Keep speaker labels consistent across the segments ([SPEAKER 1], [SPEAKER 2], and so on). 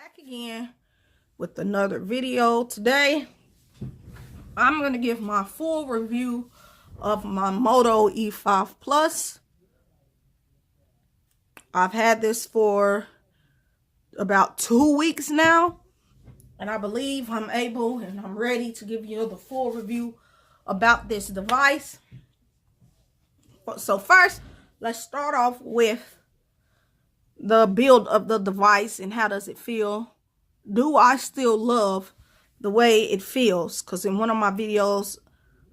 [SPEAKER 1] Back again with another video. Today I'm going to give my full review of my Moto E5 Plus. I've had this for about 2 weeks now, and I believe I'm able and I'm ready to give you the full review about this device. So first, let's start off with the build of the device and how does it feel. Do I still love the way it feels? Because in one of my videos,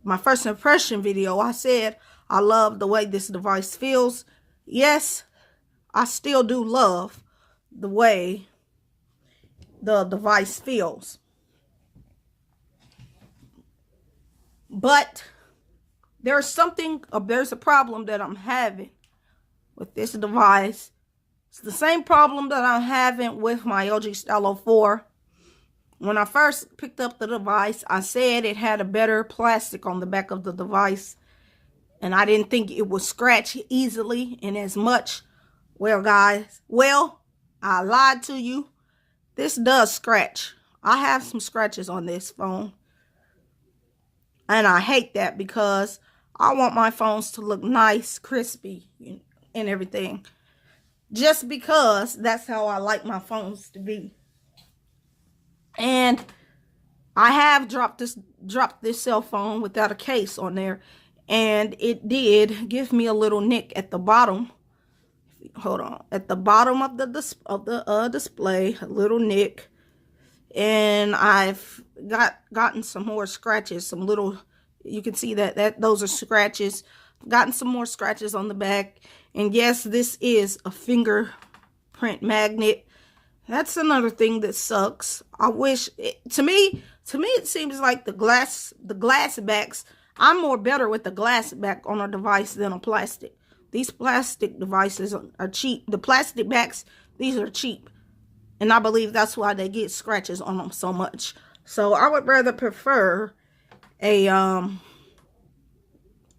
[SPEAKER 1] my first impression video, I said I love the way this device feels. Yes, I still do love the way the device feels. But there's a problem that I'm having with this device. It's the same problem that I'm having with my LG Stylo 4. When I first picked up the device, I said it had a better plastic on the back of the device. And I didn't think it would scratch easily and as much. Well, guys, I lied to you. This does scratch. I have some scratches on this phone. And I hate that because I want my phones to look nice, crispy, and everything. Just because that's how I like my phones to be. And I have dropped this cell phone without a case on there, and it did give me a little nick at the bottom. Hold on, at the bottom of the display, a little nick, and I've gotten some more scratches. Some little, you can see that those are scratches. Gotten some more scratches on the back. And yes, this is a fingerprint magnet. That's another thing that sucks. I wish to me it seems like the glass backs. I'm more better with the glass back on a device than a plastic. These plastic devices are cheap. The plastic backs, these are cheap. And I believe that's why they get scratches on them so much. So I would rather prefer a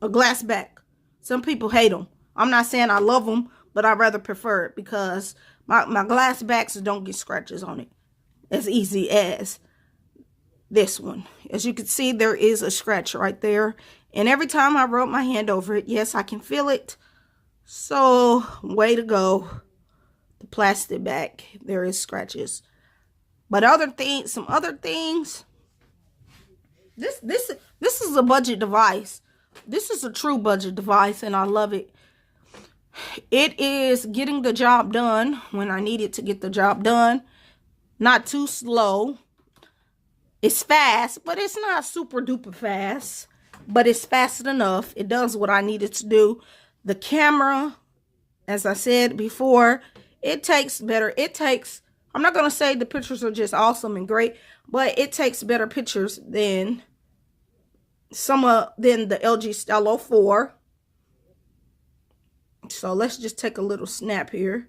[SPEAKER 1] glass back. Some people hate them. I'm not saying I love them, but I rather prefer it because my glass backs don't get scratches on it as easy as this one. As you can see, there is a scratch right there. And every time I rub my hand over it, yes, I can feel it. So, way to go. The plastic back, there is scratches. But some other things, this is a budget device. This is a true budget device, and I love it. It is getting the job done when I need it to get the job done. Not too slow. It's fast, but it's not super duper fast. But it's fast enough. It does what I need it to do. The camera, as I said before, it takes better. I'm not going to say the pictures are just awesome and great, but it takes better pictures than the LG Stylo 4. So let's just take a little snap here.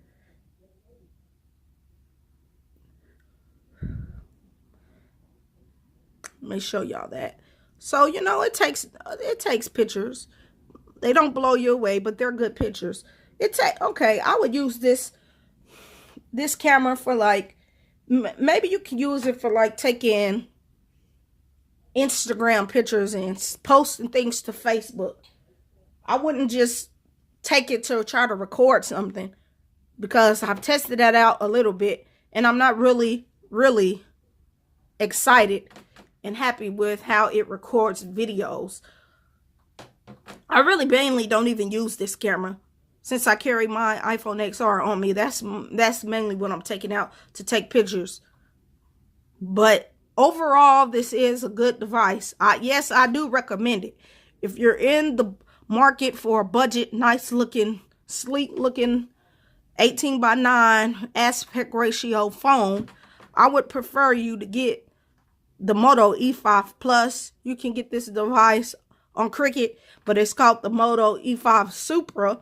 [SPEAKER 1] Let me show y'all that. So, it takes pictures. They don't blow you away, but they're good pictures. Okay, I would use this camera for maybe you can use it for taking Instagram pictures and posting things to Facebook. I wouldn't just take it to try to record something because I've tested that out a little bit and I'm not really excited and happy with how it records videos. I really mainly don't even use this camera since I carry my iPhone XR on me. That's mainly what I'm taking out to take pictures. But overall, this is a good device. Yes, I do recommend it. If you're in the market for a budget, nice looking, sleek looking 18:9 aspect ratio phone, I would prefer you to get the Moto E5 Plus. You can get this device on Cricket, but it's called the Moto E5 Supra.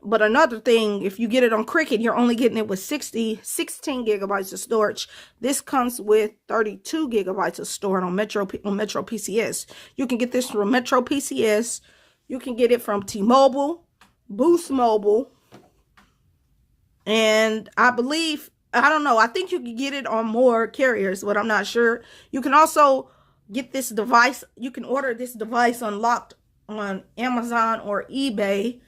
[SPEAKER 1] But another thing, if you get it on Cricket, you're only getting it with 16 gigabytes of storage. This comes with 32 gigabytes of storage on Metro PCS. You can get this from Metro PCS. You can get it from T-Mobile, Boost Mobile, and I believe I don't know. I think you can get it on more carriers, but I'm not sure. You can also get this device. You can order this device unlocked on Amazon or eBay.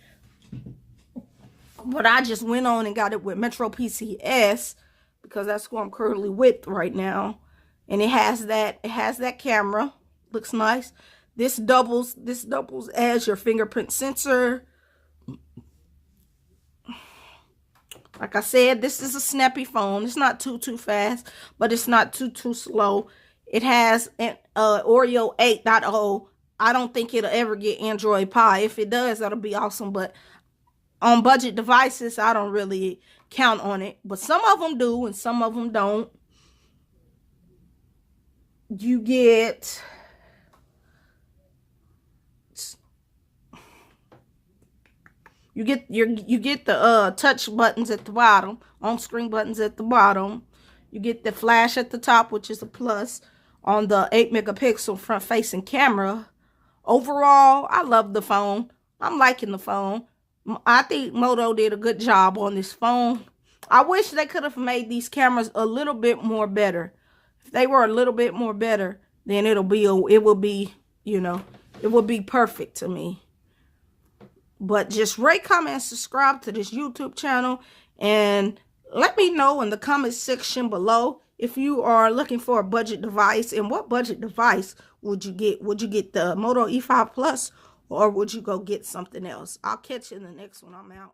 [SPEAKER 1] But I just went on and got it with Metro PCS because that's who I'm currently with right now. And it has that camera. Looks nice. This doubles as your fingerprint sensor. Like I said, this is a snappy phone. It's not too fast, but it's not too slow. It has an Oreo 8.0. I don't think it'll ever get Android Pie. If it does, that'll be awesome. But on budget devices, I don't really count on it. But some of them do and some of them don't. You get the touch buttons at the bottom, on-screen buttons at the bottom. You get the flash at the top, which is a plus on the 8-megapixel front-facing camera. Overall, I love the phone. I'm liking the phone. I think Moto did a good job on this phone. I wish they could have made these cameras a little bit more better. If they were a little bit more better, then it will be perfect to me. But just rate, comment, subscribe to this YouTube channel, and let me know in the comment section below if you are looking for a budget device, and what budget device would you get? Would you get the Moto E5 Plus, or would you go get something else? I'll catch you in the next one. I'm out.